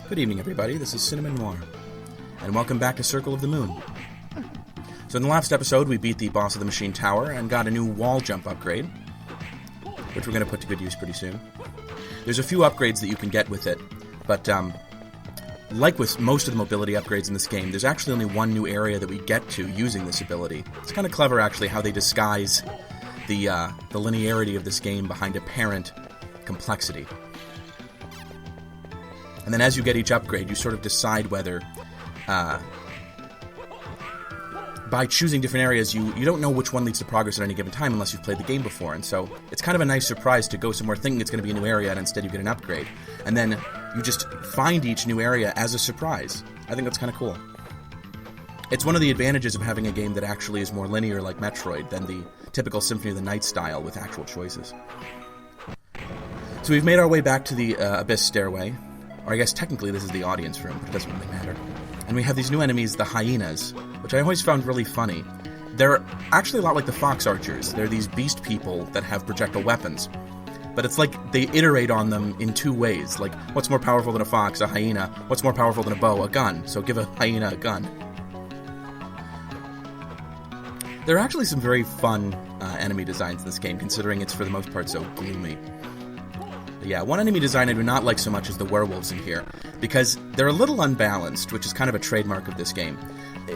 Good evening, everybody. This is Cinnamon Noir, and welcome back to Circle of the Moon. So in the last episode, we beat the boss of the Machine Tower and got a new wall jump upgrade, which we're going to put to good use pretty soon. There's a few upgrades that you can get with it, but like with most of the mobility upgrades in this game, there's actually only one new area that we get to using this ability. It's kind of clever, actually, how they disguise the linearity of this game behind apparent complexity. And then as you get each upgrade, you sort of decide whether, by choosing different areas, you don't know which one leads to progress at any given time unless you've played the game before. And so it's kind of a nice surprise to go somewhere thinking it's going to be a new area and instead you get an upgrade. And then you just find each new area as a surprise. I think that's kind of cool. It's one of the advantages of having a game that actually is more linear like Metroid than the typical Symphony of the Night style with actual choices. So we've made our way back to the Abyss Stairway. Or I guess technically this is the audience room, but it doesn't really matter. And we have these new enemies, the hyenas, which I always found really funny. They're actually a lot like the fox archers. They're these beast people that have projectile weapons. But it's like they iterate on them in two ways. Like, what's more powerful than a fox? A hyena. What's more powerful than a bow? A gun. So give a hyena a gun. There are actually some very fun enemy designs in this game, considering it's for the most part so gloomy. Yeah, one enemy design I do not like so much is the werewolves in here, because they're a little unbalanced, which is kind of a trademark of this game.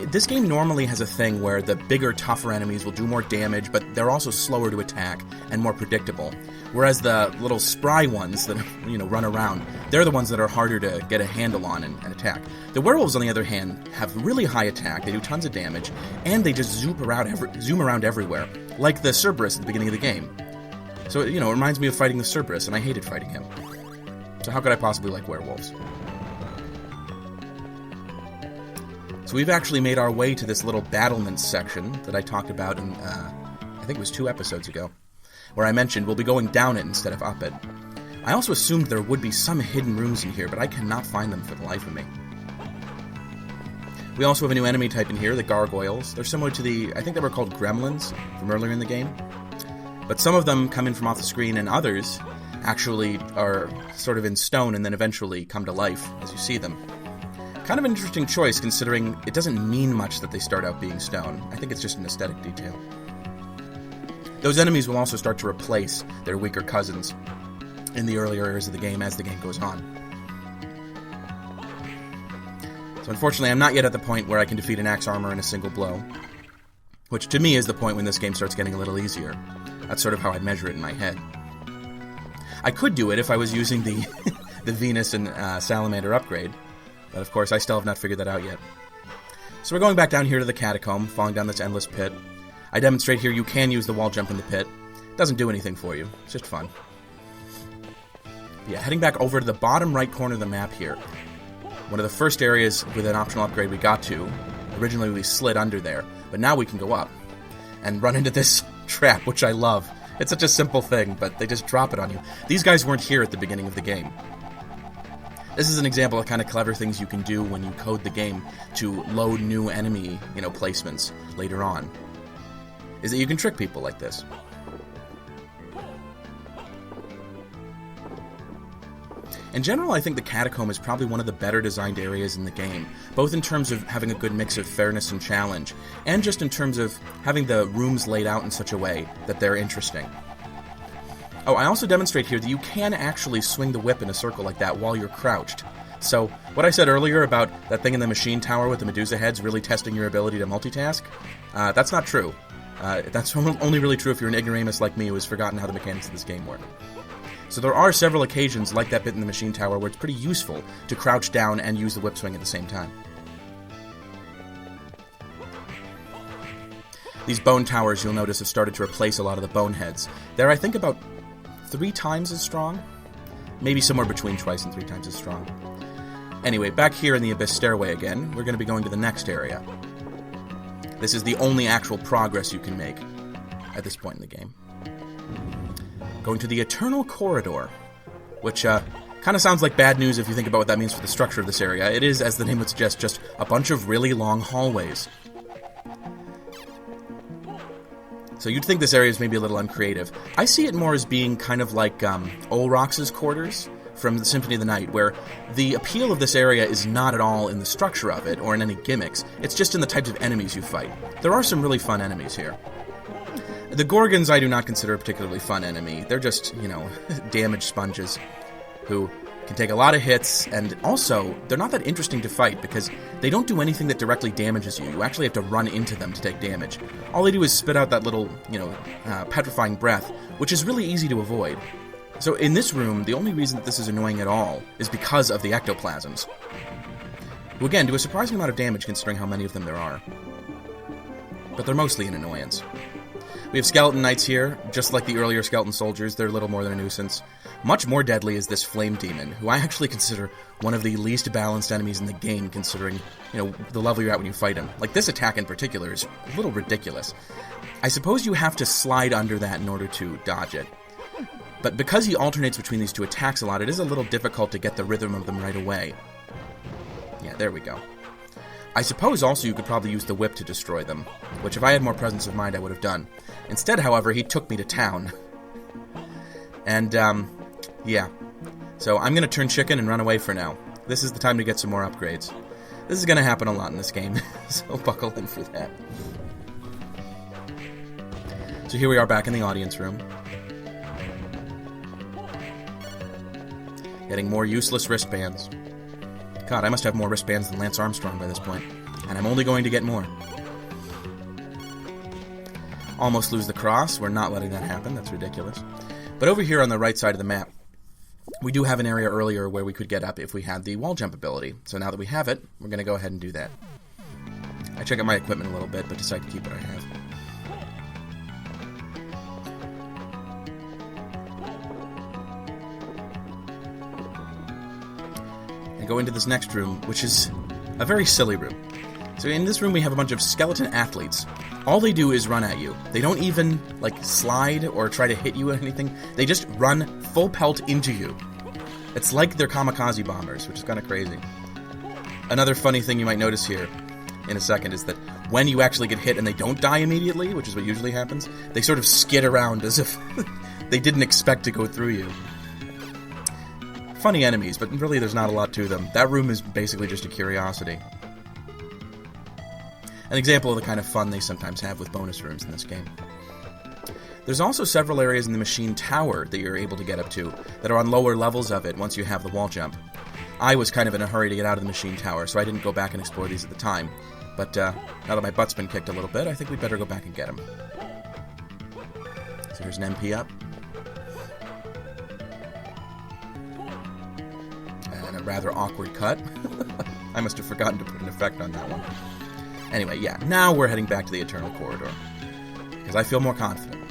This game normally has a thing where the bigger, tougher enemies will do more damage, but they're also slower to attack and more predictable. Whereas the little spry ones that, run around, they're the ones that are harder to get a handle on and attack. The werewolves, on the other hand, have really high attack, they do tons of damage, and they just zoom around everywhere, like the Cerberus at the beginning of the game. So, it reminds me of fighting the Cerberus, and I hated fighting him. So how could I possibly like werewolves? So we've actually made our way to this little battlements section that I talked about in, I think it was 2 episodes ago, where I mentioned we'll be going down it instead of up it. I also assumed there would be some hidden rooms in here, but I cannot find them for the life of me. We also have a new enemy type in here, the gargoyles. They're similar to I think they were called gremlins from earlier in the game. But some of them come in from off the screen, and others actually are sort of in stone and then eventually come to life as you see them. Kind of an interesting choice, considering it doesn't mean much that they start out being stone. I think it's just an aesthetic detail. Those enemies will also start to replace their weaker cousins in the earlier areas of the game as the game goes on. So unfortunately, I'm not yet at the point where I can defeat an axe armor in a single blow, which to me is the point when this game starts getting a little easier. That's sort of how I measure it in my head. I could do it if I was using the the Venus and Salamander upgrade, but of course I still have not figured that out yet. So we're going back down here to the catacomb, falling down this endless pit. I demonstrate here you can use the wall jump in the pit. It doesn't do anything for you, it's just fun. But yeah, heading back over to the bottom right corner of the map here. One of the first areas with an optional upgrade we got to. Originally we slid under there, but now we can go up and run into this trap, which I love. It's such a simple thing, but they just drop it on you. These guys weren't here at the beginning of the game. This is an example of kind of clever things you can do when you code the game to load new enemy, placements later on. Is that you can trick people like this. In general, I think the catacomb is probably one of the better designed areas in the game, both in terms of having a good mix of fairness and challenge, and just in terms of having the rooms laid out in such a way that they're interesting. Oh, I also demonstrate here that you can actually swing the whip in a circle like that while you're crouched. So, what I said earlier about that thing in the machine tower with the Medusa heads really testing your ability to multitask, that's not true. That's only really true if you're an ignoramus like me who has forgotten how the mechanics of this game work. So there are several occasions, like that bit in the machine tower, where it's pretty useful to crouch down and use the whip swing at the same time. These bone towers, you'll notice, have started to replace a lot of the bone heads. They're, I think, about 3 times as strong. Maybe somewhere between twice and 3 times as strong. Anyway, back here in the Abyss Stairway again, we're going to be going to the next area. This is the only actual progress you can make at this point in the game. Going to the Eternal Corridor, which kind of sounds like bad news if you think about what that means for the structure of this area. It is, as the name would suggest, just a bunch of really long hallways. So you'd think this area is maybe a little uncreative. I see it more as being kind of like Olrox's quarters from the Symphony of the Night, where the appeal of this area is not at all in the structure of it or in any gimmicks. It's just in the types of enemies you fight. There are some really fun enemies here. The Gorgons I do not consider a particularly fun enemy. They're just, damage sponges who can take a lot of hits, and also, they're not that interesting to fight because they don't do anything that directly damages you. You actually have to run into them to take damage. All they do is spit out that little, petrifying breath, which is really easy to avoid. So in this room, the only reason that this is annoying at all is because of the ectoplasms, who again do a surprising amount of damage considering how many of them there are. But they're mostly an annoyance. We have skeleton knights here, just like the earlier skeleton soldiers. They're little more than a nuisance. Much more deadly is this flame demon, who I actually consider one of the least balanced enemies in the game, considering, the level you're at when you fight him. Like, this attack in particular is a little ridiculous. I suppose you have to slide under that in order to dodge it. But because he alternates between these two attacks a lot, it is a little difficult to get the rhythm of them right away. Yeah, there we go. I suppose also you could probably use the whip to destroy them, which if I had more presence of mind I would have done. Instead, however, he took me to town. And, yeah. So I'm going to turn chicken and run away for now. This is the time to get some more upgrades. This is going to happen a lot in this game, so buckle in for that. So here we are back in the audience room. Getting more useless wristbands. God, I must have more wristbands than Lance Armstrong by this point. And I'm only going to get more. Almost lose the cross. We're not letting that happen. That's ridiculous. But over here on the right side of the map, we do have an area earlier where we could get up if we had the wall jump ability. So now that we have it, we're going to go ahead and do that. I check out my equipment a little bit, but decide to keep what I have. And go into this next room, which is a very silly room. So in this room we have a bunch of skeleton athletes. All they do is run at you. They don't even, slide or try to hit you or anything. They just run full pelt into you. It's like they're kamikaze bombers, which is kind of crazy. Another funny thing you might notice here in a second is that when you actually get hit and they don't die immediately, which is what usually happens, they sort of skid around as if they didn't expect to go through you. Funny enemies, but really there's not a lot to them. That room is basically just a curiosity. An example of the kind of fun they sometimes have with bonus rooms in this game. There's also several areas in the machine tower that you're able to get up to that are on lower levels of it once you have the wall jump. I was kind of in a hurry to get out of the machine tower, so I didn't go back and explore these at the time. But now that my butt's been kicked a little bit, I think we'd better go back and get them. So here's an MP up. And a rather awkward cut. I must have forgotten to put an effect on that one. Anyway, yeah, now we're heading back to the Eternal Corridor, because I feel more confident.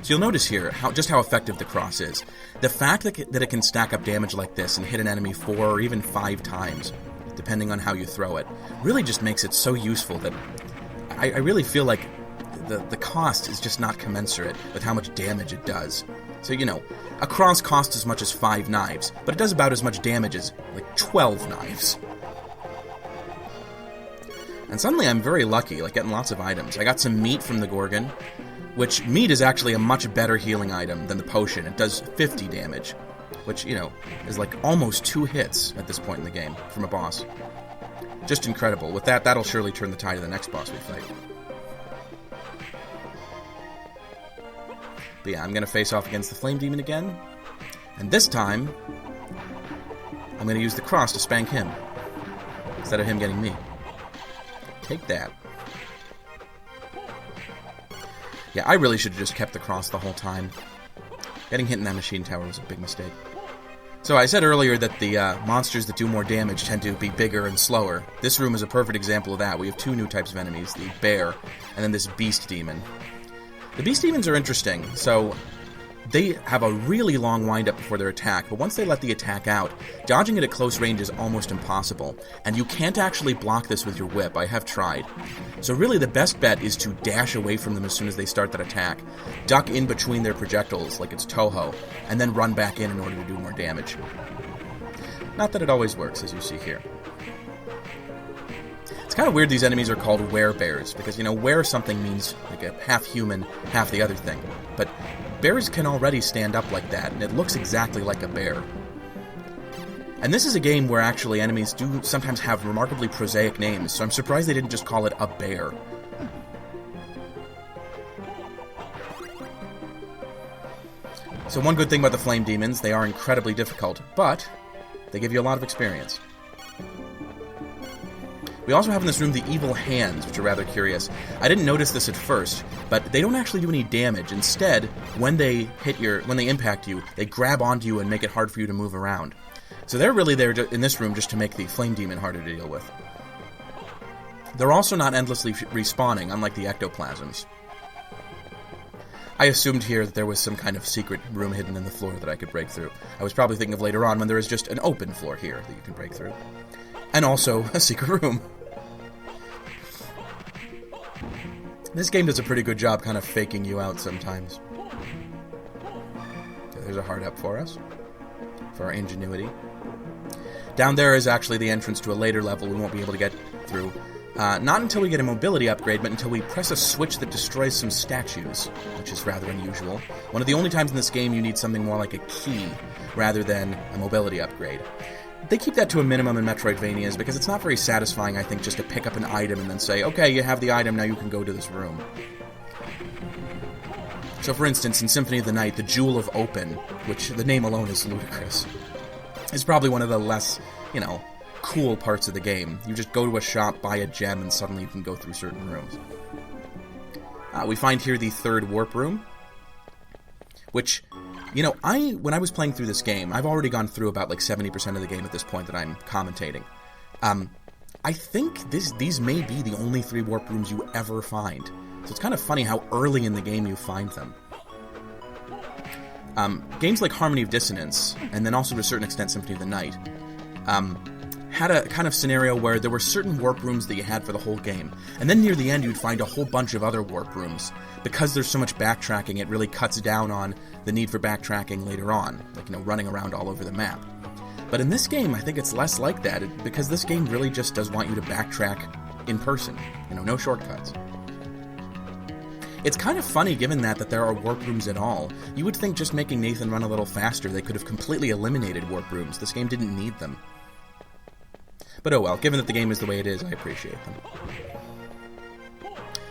So you'll notice here just how effective the cross is. The fact that it can stack up damage like this and hit an enemy 4 or even 5 times, depending on how you throw it, really just makes it so useful that I really feel like the cost is just not commensurate with how much damage it does. So, a cross costs as much as 5 knives, but it does about as much damage as, 12 knives. And suddenly I'm very lucky, getting lots of items. I got some meat from the Gorgon, which meat is actually a much better healing item than the potion. It does 50 damage, which, is almost 2 hits at this point in the game from a boss. Just incredible. With that, that'll surely turn the tide of the next boss we fight. But yeah, I'm going to face off against the Flame Demon again. And this time, I'm going to use the cross to spank him, instead of him getting me. Take that. Yeah, I really should have just kept the cross the whole time. Getting hit in that machine tower was a big mistake. So I said earlier that the monsters that do more damage tend to be bigger and slower. This room is a perfect example of that. We have 2 new types of enemies, the bear, and then this beast demon. The beast demons are interesting, so they have a really long wind-up before their attack, but once they let the attack out, dodging it at close range is almost impossible, and you can't actually block this with your whip. I have tried. So really the best bet is to dash away from them as soon as they start that attack, duck in between their projectiles like it's Toho, and then run back in order to do more damage. Not that it always works, as you see here. It's kind of weird these enemies are called werebears, because, you know, were something means like a half human, half the other thing. But bears can already stand up like that, and it looks exactly like a bear. And this is a game where actually enemies do sometimes have remarkably prosaic names, so I'm surprised they didn't just call it a bear. So one good thing about the flame demons, they are incredibly difficult, but they give you a lot of experience. We also have in this room the evil hands, which are rather curious. I didn't notice this at first, but they don't actually do any damage. Instead, when they impact you, they grab onto you and make it hard for you to move around. So they're really there in this room just to make the flame demon harder to deal with. They're also not endlessly respawning, unlike the ectoplasms. I assumed here that there was some kind of secret room hidden in the floor that I could break through. I was probably thinking of later on when there is just an open floor here that you can break through. And also a secret room. This game does a pretty good job kind of faking you out sometimes. Okay, there's a heart up for us. For our ingenuity. Down there is actually the entrance to a later level we won't be able to get through. Not until we get a mobility upgrade, but until we press a switch that destroys some statues, which is rather unusual. One of the only times in this game you need something more like a key, rather than a mobility upgrade. They keep that to a minimum in Metroidvanias, because it's not very satisfying, I think, just to pick up an item and then say, okay, you have the item, now you can go to this room. So for instance, in Symphony of the Night, the Jewel of Open, which the name alone is ludicrous, is probably one of the less, you know, cool parts of the game. You just go to a shop, buy a gem, and suddenly you can go through certain rooms. We find here the third warp room, which, you know, when I was playing through this game, I've already gone through about like 70% of the game at this point that I'm commentating. I think these may be the only 3 warp rooms you ever find. So it's kind of funny how early in the game you find them. Games like Harmony of Dissonance, and then also to a certain extent Symphony of the Night, had a kind of scenario where there were certain warp rooms that you had for the whole game, and then near the end you'd find a whole bunch of other warp rooms. Because there's so much backtracking, it really cuts down on the need for backtracking later on, like, you know, running around all over the map. But in this game, I think it's less like that, because this game really just does want you to backtrack in person. You know, no shortcuts. It's kind of funny, given that there are warp rooms at all. You would think just making Nathan run a little faster, they could have completely eliminated warp rooms. This game didn't need them. But oh well, given that the game is the way it is, I appreciate them.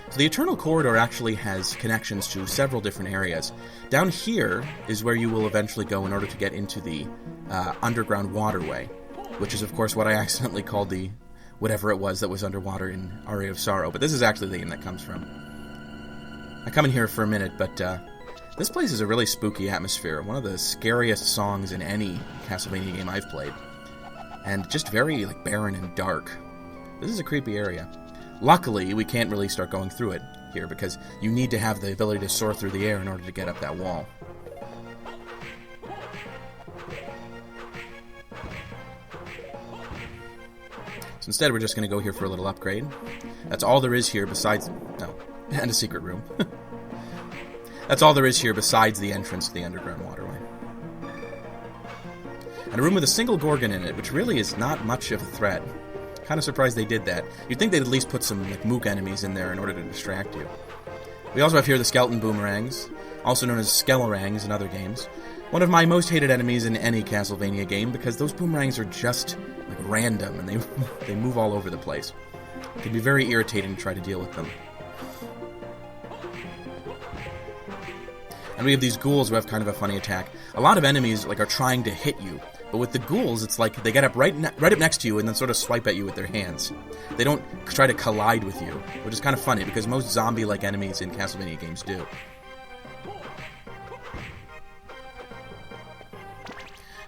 So the Eternal Corridor actually has connections to several different areas. Down here is where you will eventually go in order to get into the underground waterway, which is of course what I accidentally called the whatever it was that was underwater in Aria of Sorrow, but this is actually the game that comes from. I come in here for a minute, but this place is a really spooky atmosphere, one of the scariest songs in any Castlevania game I've played, and just very like barren and dark. This is a creepy area. Luckily, we can't really start going through it here, because you need to have the ability to soar through the air in order to get up that wall. So instead, we're just going to go here for a little upgrade. That's all there is here besides... No, and a secret room. That's all there is here besides the entrance to the underground waterway. And a room with a single Gorgon in it, which really is not much of a threat. Kind of surprised they did that. You'd think they'd at least put some like mook enemies in there in order to distract you. We also have here the skeleton boomerangs, also known as skelorangs in other games. One of my most hated enemies in any Castlevania game, because those boomerangs are just like random and they move all over the place. It can be very irritating to try to deal with them. And we have these ghouls who have kind of a funny attack. A lot of enemies like are trying to hit you, but with the ghouls, it's like they get up right up next to you and then sort of swipe at you with their hands. They don't try to collide with you, which is kind of funny because most zombie-like enemies in Castlevania games do.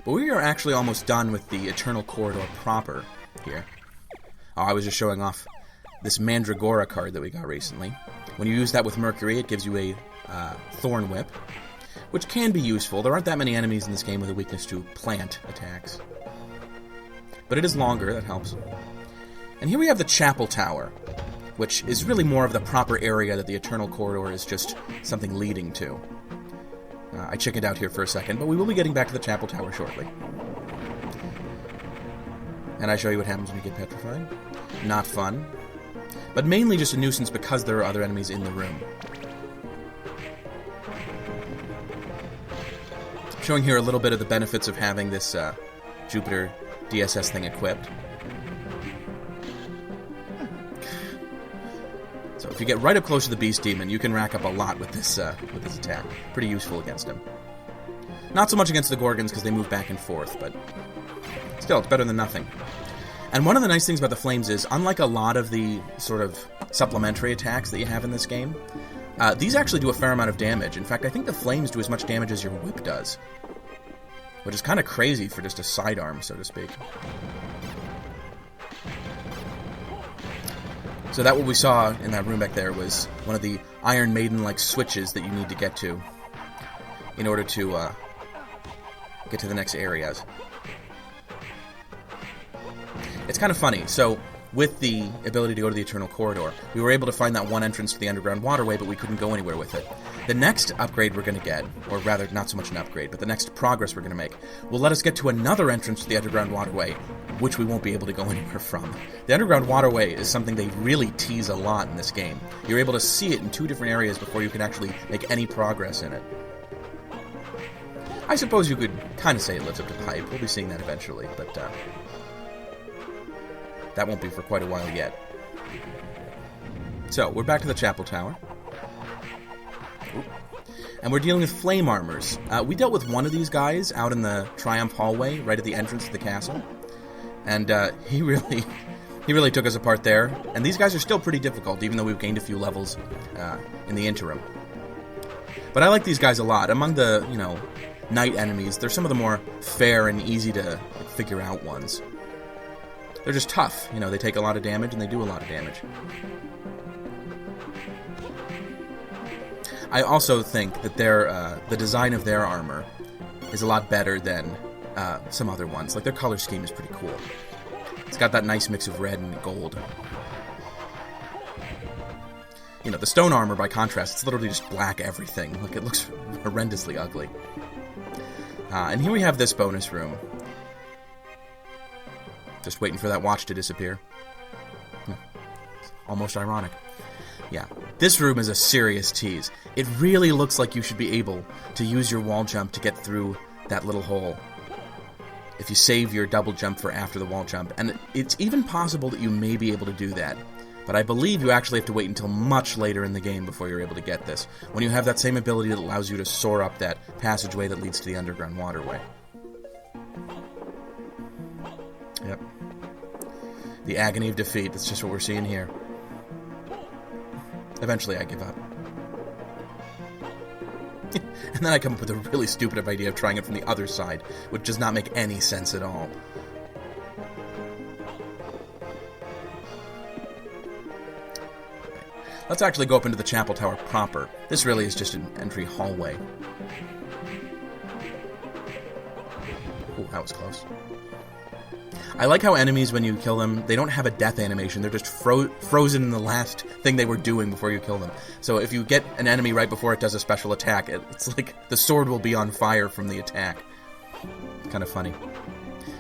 But we are actually almost done with the Eternal Corridor proper here. Oh, I was just showing off this Mandragora card that we got recently. When you use that with Mercury, it gives you a Thorn Whip, which can be useful. There aren't that many enemies in this game with a weakness to plant attacks. But it is longer, that helps. And here we have the Chapel Tower, which is really more of the proper area that the Eternal Corridor is just something leading to. I chickened out here for a second, but we will be getting back to the Chapel Tower shortly. And I show you what happens when you get petrified. Not fun. but mainly just a nuisance because there are other enemies in the room. Showing here a little bit of the benefits of having this Jupiter DSS thing equipped. So if you get right up close to the Beast Demon, you can rack up a lot with this attack. Pretty useful against him. Not so much against the Gorgons because they move back and forth, but still, it's better than nothing. And one of the nice things about the flames is, unlike a lot of the sort of supplementary attacks that you have in this game, these actually do a fair amount of damage. In fact, I think the flames do as much damage as your whip does, which is kind of crazy for just a sidearm, so to speak. So that what we saw in that room back there was one of the Iron Maiden-like switches that you need to get to in order to get to the next areas. It's kind of funny. So with the ability to go to the Eternal Corridor, we were able to find that one entrance to the underground waterway, but we couldn't go anywhere with it. The next upgrade we're going to get, or rather, not so much an upgrade, but the next progress we're going to make, will let us get to another entrance to the underground waterway, which we won't be able to go anywhere from. The underground waterway is something they really tease a lot in this game. You're able to see it in 2 different areas before you can actually make any progress in it. I suppose you could kind of say it lives up to the hype. We'll be seeing that eventually, but that won't be for quite a while yet. So, we're back to the Chapel Tower. And we're dealing with flame armors. We dealt with one of these guys out in the Triumph hallway, right at the entrance to the castle. And he really took us apart there. And these guys are still pretty difficult, even though we've gained a few levels in the interim. But I like these guys a lot. Among the, night enemies, they're some of the more fair and easy to figure out ones. They're just tough. They take a lot of damage, and they do a lot of damage. I also think that the design of their armor is a lot better than some other ones. Like, their color scheme is pretty cool. It's got that nice mix of red and gold. The stone armor, by contrast, it's literally just black everything. Like, it looks horrendously ugly. And here we have this bonus room. Just waiting for that watch to disappear. Almost ironic. Yeah, this room is a serious tease. It really looks like you should be able to use your wall jump to get through that little hole. If you save your double jump for after the wall jump. And it's even possible that you may be able to do that. But I believe you actually have to wait until much later in the game before you're able to get this, when you have that same ability that allows you to soar up that passageway that leads to the underground waterway. Yep. The agony of defeat, that's just what we're seeing here. Eventually I give up. And then I come up with a really stupid idea of trying it from the other side, which does not make any sense at all. Let's actually go up into the Chapel Tower proper. This really is just an entry hallway. Ooh, that was close. I like how enemies, when you kill them, they don't have a death animation. They're just frozen in the last thing they were doing before you kill them. So if you get an enemy right before it does a special attack, it's like the sword will be on fire from the attack. Kind of funny.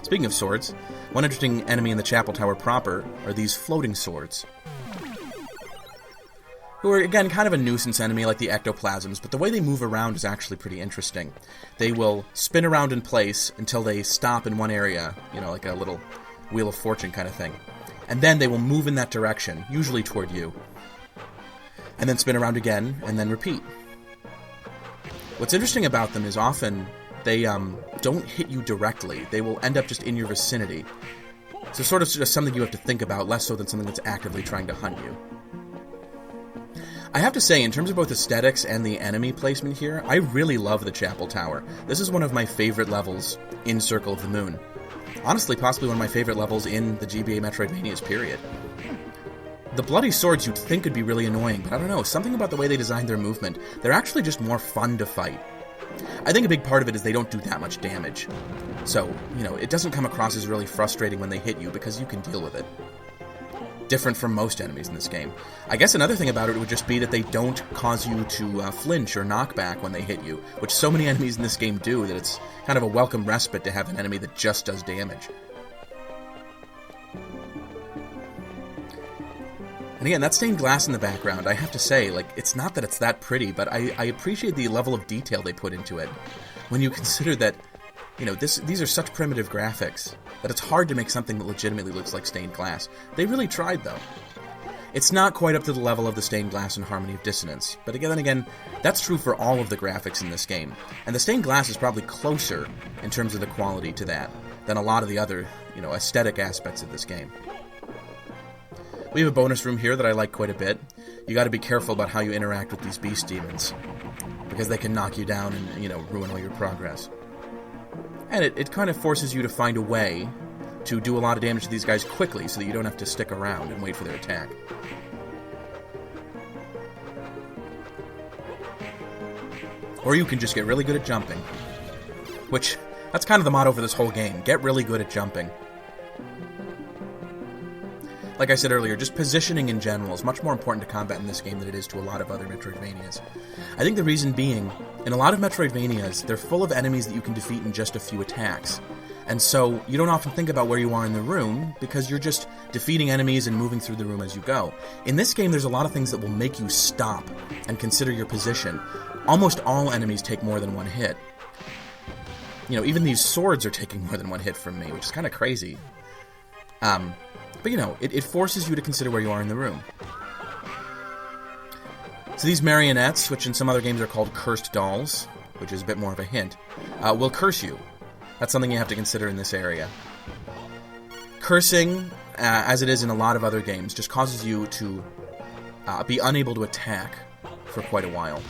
Speaking of swords, one interesting enemy in the Chapel Tower proper are these floating swords, who are, again, kind of a nuisance enemy like the ectoplasms, but the way they move around is actually pretty interesting. They will spin around in place until they stop in one area, like a little Wheel of Fortune kind of thing. And then they will move in that direction, usually toward you. And then spin around again, and then repeat. What's interesting about them is often they don't hit you directly. They will end up just in your vicinity. So sort of just something you have to think about, less so than something that's actively trying to hunt you. I have to say, in terms of both aesthetics and the enemy placement here, I really love the Chapel Tower. This is one of my favorite levels in Circle of the Moon. Honestly, possibly one of my favorite levels in the GBA Metroidvanias, period. The bloody swords you'd think would be really annoying, but I don't know, something about the way they designed their movement, they're actually just more fun to fight. I think a big part of it is they don't do that much damage. So, it doesn't come across as really frustrating when they hit you, because you can deal with it. Different from most enemies in this game. I guess another thing about it would just be that they don't cause you to flinch or knock back when they hit you, which so many enemies in this game do that it's kind of a welcome respite to have an enemy that just does damage. And And again, that stained glass in the background, I have to say, like, it's not that it's that pretty, but I appreciate the level of detail they put into it. When you consider that, you know, these are such primitive graphics that it's hard to make something that legitimately looks like stained glass. They really tried, though. It's not quite up to the level of the stained glass in Harmony of Dissonance, but again, that's true for all of the graphics in this game. And the stained glass is probably closer, in terms of the quality to that, than a lot of the other, you know, aesthetic aspects of this game. We have a bonus room here that I like quite a bit. You gotta be careful about how you interact with these beast demons, because they can knock you down and, you know, ruin all your progress. And it kind of forces you to find a way to do a lot of damage to these guys quickly so that you don't have to stick around and wait for their attack. Or you can just get really good at jumping. Which, that's kind of the motto for this whole game. Get really good at jumping. Like I said earlier, just positioning in general is much more important to combat in this game than it is to a lot of other Metroidvanias. I think the reason being, in a lot of Metroidvanias, they're full of enemies that you can defeat in just a few attacks. And so, you don't often think about where you are in the room, because you're just defeating enemies and moving through the room as you go. In this game, there's a lot of things that will make you stop and consider your position. Almost all enemies take more than one hit. You know, even these swords are taking more than one hit from me, which is kind of crazy. But, you know, it forces you to consider where you are in the room. So these marionettes, which in some other games are called cursed dolls, which is a bit more of a hint, will curse you. That's something you have to consider in this area. Cursing, as it is in a lot of other games, just causes you to be unable to attack for quite a while.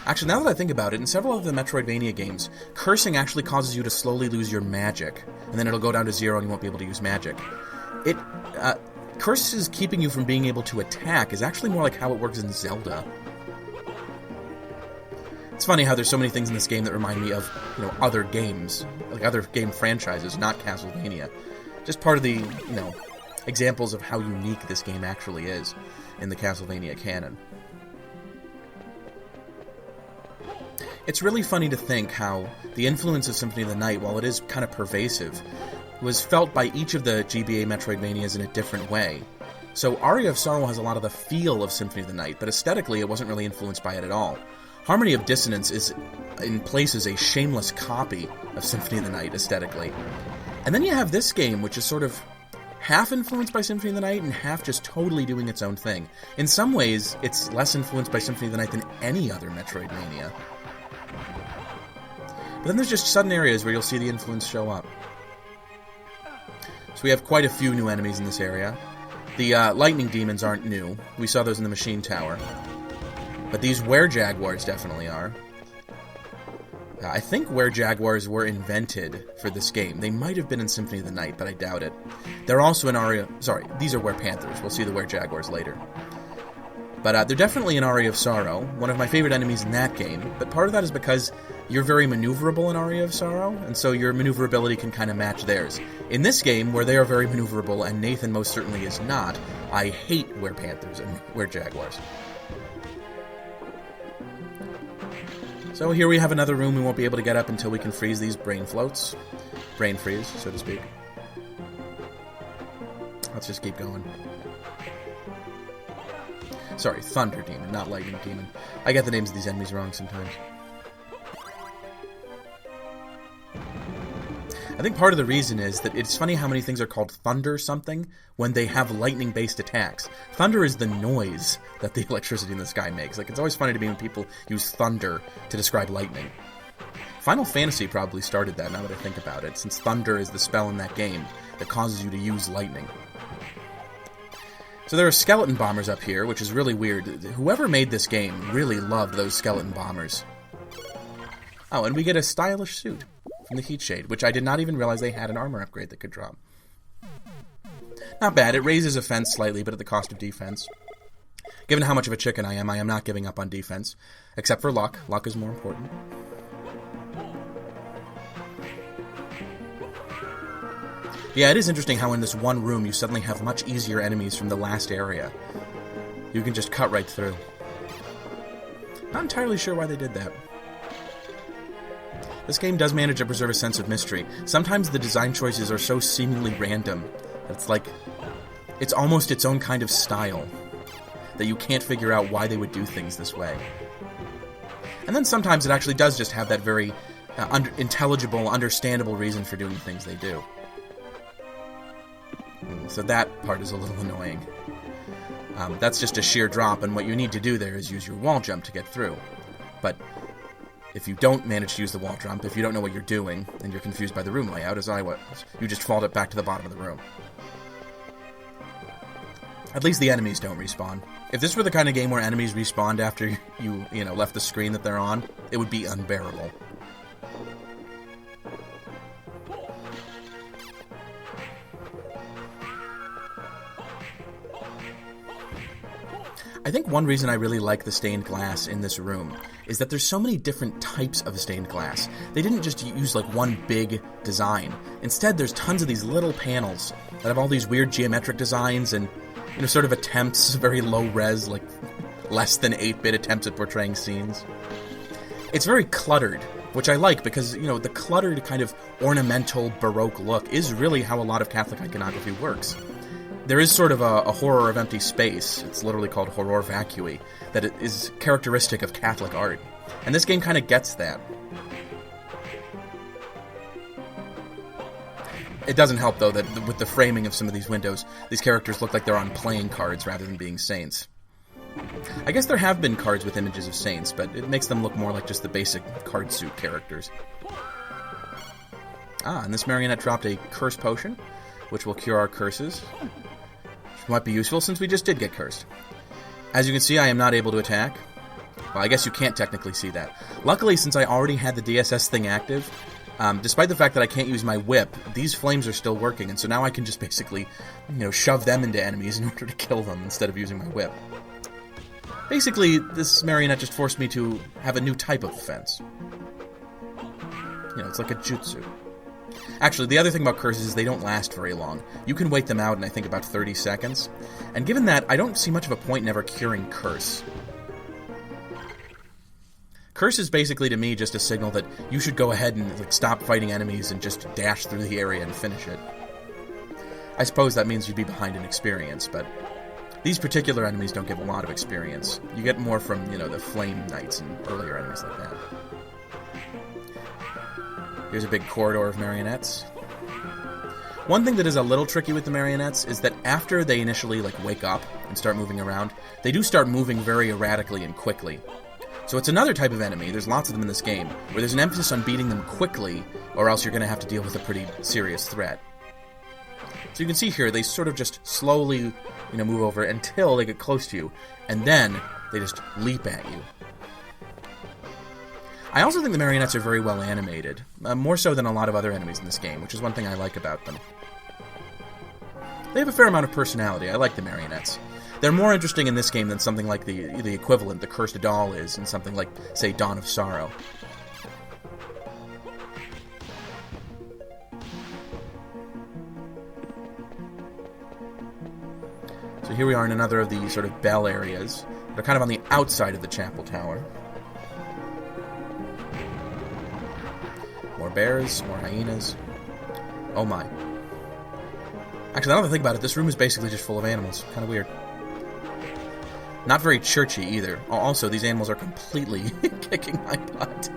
Actually, now that I think about it, in several of the Metroidvania games, cursing actually causes you to slowly lose your magic, and then it'll go down to 0 and you won't be able to use magic. Curses keeping you from being able to attack is actually more like how it works in Zelda. It's funny how there's so many things in this game that remind me of, you know, other games, like other game franchises, not Castlevania. Just part of the, you know, examples of how unique this game actually is in the Castlevania canon. It's really funny to think how the influence of Symphony of the Night, while it is kind of pervasive, was felt by each of the GBA Metroidvanias in a different way. So Aria of Sorrow has a lot of the feel of Symphony of the Night, but aesthetically it wasn't really influenced by it at all. Harmony of Dissonance is, in places, a shameless copy of Symphony of the Night aesthetically. And then you have this game, which is sort of half influenced by Symphony of the Night and half just totally doing its own thing. In some ways, it's less influenced by Symphony of the Night than any other Metroidvania. But then there's just sudden areas where you'll see the influence show up. So we have quite a few new enemies in this area. The lightning demons aren't new. We saw those in the machine tower. But these were-jaguars definitely are. I think were-jaguars were invented for this game. They might have been in Symphony of the Night, but I doubt it. They're also in Aria... Sorry, these are were-panthers. We'll see the were-jaguars later. But they're definitely in Aria of Sorrow, one of my favorite enemies in that game. But part of that is because you're very maneuverable in Aria of Sorrow, and so your maneuverability can kind of match theirs. In this game, where they are very maneuverable, and Nathan most certainly is not, I hate were-panthers and were-jaguars. So here we have another room we won't be able to get up until we can freeze these brain floats. Brain freeze, so to speak. Let's just keep going. Sorry, Thunder Demon, not Lightning Demon. I get the names of these enemies wrong sometimes. I think part of the reason is that it's funny how many things are called Thunder something when they have lightning-based attacks. Thunder is the noise that the electricity in the sky makes. Like, it's always funny to me when people use thunder to describe lightning. Final Fantasy probably started that, now that I think about it, since thunder is the spell in that game that causes you to use lightning. So there are skeleton bombers up here, which is really weird. Whoever made this game really loved those skeleton bombers. Oh, and we get a stylish suit from the Heat Shade, which I did not even realize they had an armor upgrade that could drop. Not bad. It raises offense slightly, but at the cost of defense. Given how much of a chicken I am not giving up on defense. Except for luck. Luck is more important. Yeah, it is interesting how in this one room you suddenly have much easier enemies from the last area. You can just cut right through. Not entirely sure why they did that. This game does manage to preserve a sense of mystery. Sometimes the design choices are so seemingly random that it's like... It's almost its own kind of style, that you can't figure out why they would do things this way. And then sometimes it actually does just have that very intelligible, understandable reason for doing things they do. So that part is a little annoying. That's just a sheer drop, and what you need to do there is use your wall jump to get through. But if you don't manage to use the wall jump, if you don't know what you're doing, and you're confused by the room layout, as I was, you just fall back to the bottom of the room. At least the enemies don't respawn. If this were the kind of game where enemies respawned after you left the screen that they're on, it would be unbearable. I think one reason I really like the stained glass in this room is that there's so many different types of stained glass. They didn't just use like one big design. Instead, there's tons of these little panels that have all these weird geometric designs and sort of attempts, very low res, like less than 8-bit attempts at portraying scenes. It's very cluttered, which I like because, the cluttered kind of ornamental Baroque look is really how a lot of Catholic iconography works. There is sort of a horror of empty space, it's literally called horror vacui, that is characteristic of Catholic art. And this game kind of gets that. It doesn't help, though, that with the framing of some of these windows, these characters look like they're on playing cards rather than being saints. I guess there have been cards with images of saints, but it makes them look more like just the basic card suit characters. And this marionette dropped a curse potion, which will cure our curses. Which might be useful since we just did get cursed. As you can see, I am not able to attack. Well, I guess you can't technically see that. Luckily, since I already had the DSS thing active, despite the fact that I can't use my whip, these flames are still working, and so now I can just basically, shove them into enemies in order to kill them instead of using my whip. Basically, this marionette just forced me to have a new type of defense. It's like a jutsu. Actually, the other thing about curses is they don't last very long. You can wait them out in, I think, about 30 seconds. And given that, I don't see much of a point in ever curing curse. Curse is basically, to me, just a signal that you should go ahead and stop fighting enemies and just dash through the area and finish it. I suppose that means you'd be behind in experience, but these particular enemies don't give a lot of experience. You get more from, the Flame Knights and earlier enemies like that. Here's a big corridor of marionettes. One thing that is a little tricky with the marionettes is that after they initially wake up and start moving around, they do start moving very erratically and quickly. So it's another type of enemy, there's lots of them in this game, where there's an emphasis on beating them quickly, or else you're going to have to deal with a pretty serious threat. So you can see here, they sort of just slowly, move over until they get close to you, and then they just leap at you. I also think the marionettes are very well animated, more so than a lot of other enemies in this game, which is one thing I like about them. They have a fair amount of personality. I like the marionettes. They're more interesting in this game than something like the equivalent, the Cursed Doll, is in something like, say, Dawn of Sorrow. So here we are in another of the sort of bell areas. They're kind of on the outside of the chapel tower. More bears, more hyenas. Oh my. Actually, now that I think about it, this room is basically just full of animals. Kind of weird. Not very churchy either. Also, these animals are completely kicking my butt.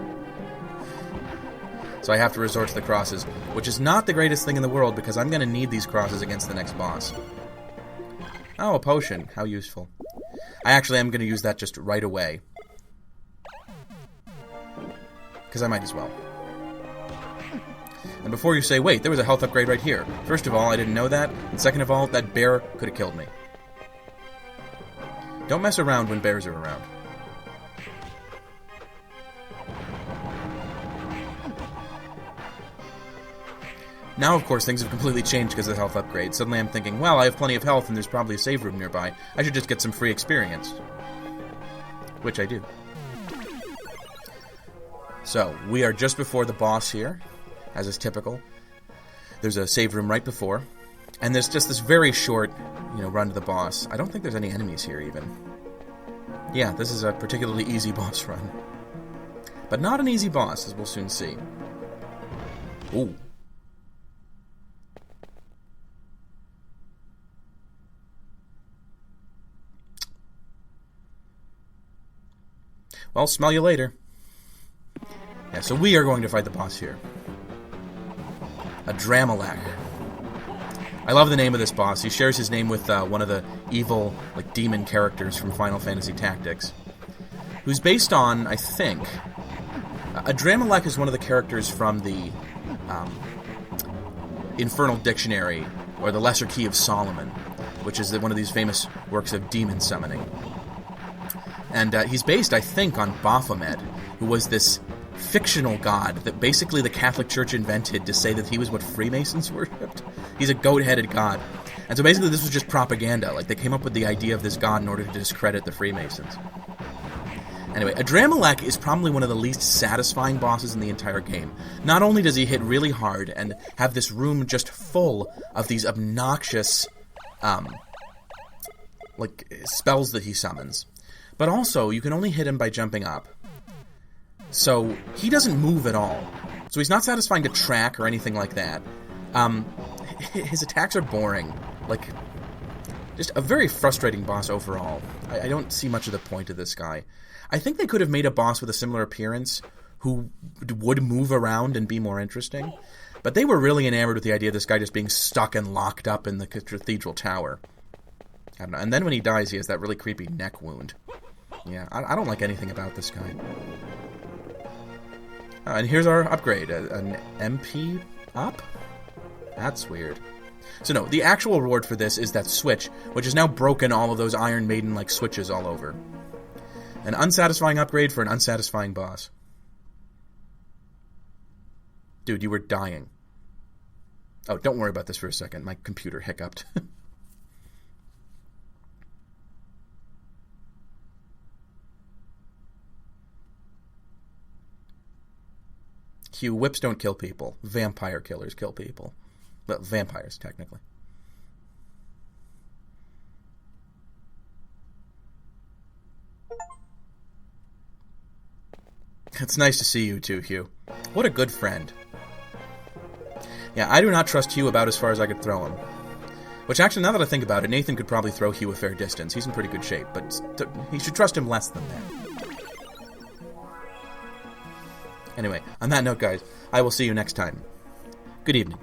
So I have to resort to the crosses, which is not the greatest thing in the world because I'm going to need these crosses against the next boss. Oh, a potion. How useful. I actually am going to use that just right away. Because I might as well. And before you say, wait, there was a health upgrade right here. First of all, I didn't know that. And second of all, that bear could have killed me. Don't mess around when bears are around. Now, of course, things have completely changed because of the health upgrade. Suddenly I'm thinking, well, I have plenty of health and there's probably a save room nearby. I should just get some free experience. Which I do. So, we are just before the boss here. As is typical. There's a save room right before. And there's just this very short, run to the boss. I don't think there's any enemies here, even. Yeah, this is a particularly easy boss run. But not an easy boss, as we'll soon see. Ooh. Well, smell you later. Yeah, so we are going to fight the boss here. A Dramalek. I love the name of this boss. He shares his name with one of the evil, like, demon characters from Final Fantasy Tactics, who's based on, I think... A Dramalek is one of the characters from the Infernal Dictionary, or the Lesser Key of Solomon, which is one of these famous works of demon summoning. And he's based, I think, on Baphomet, who was this fictional god that basically the Catholic Church invented to say that he was what Freemasons worshipped. He's a goat-headed god. And so basically this was just propaganda. Like, they came up with the idea of this god in order to discredit the Freemasons. Anyway, a Dramalek is probably one of the least satisfying bosses in the entire game. Not only does he hit really hard and have this room just full of these obnoxious, spells that he summons, but also you can only hit him by jumping up. So he doesn't move at all. So he's not satisfying to track or anything like that. His attacks are boring. Like, just a very frustrating boss overall. I don't see much of the point of this guy. I think they could have made a boss with a similar appearance who would move around and be more interesting. But they were really enamored with the idea of this guy just being stuck and locked up in the cathedral tower. I don't know. And then when he dies, he has that really creepy neck wound. Yeah, I don't like anything about this guy. And here's our upgrade. An MP up? That's weird. So no, the actual reward for this is that switch, which has now broken all of those Iron Maiden-like switches all over. An unsatisfying upgrade for an unsatisfying boss. Dude, you were dying. Oh, don't worry about this for a second. My computer hiccuped. Q, whips don't kill people. Vampire killers kill people. Well, vampires, technically. It's nice to see you too, Hugh. What a good friend. Yeah, I do not trust Hugh about as far as I could throw him. Which, actually, now that I think about it, Nathan could probably throw Hugh a fair distance. He's in pretty good shape, but he should trust him less than that. Anyway, on that note, guys, I will see you next time. Good evening.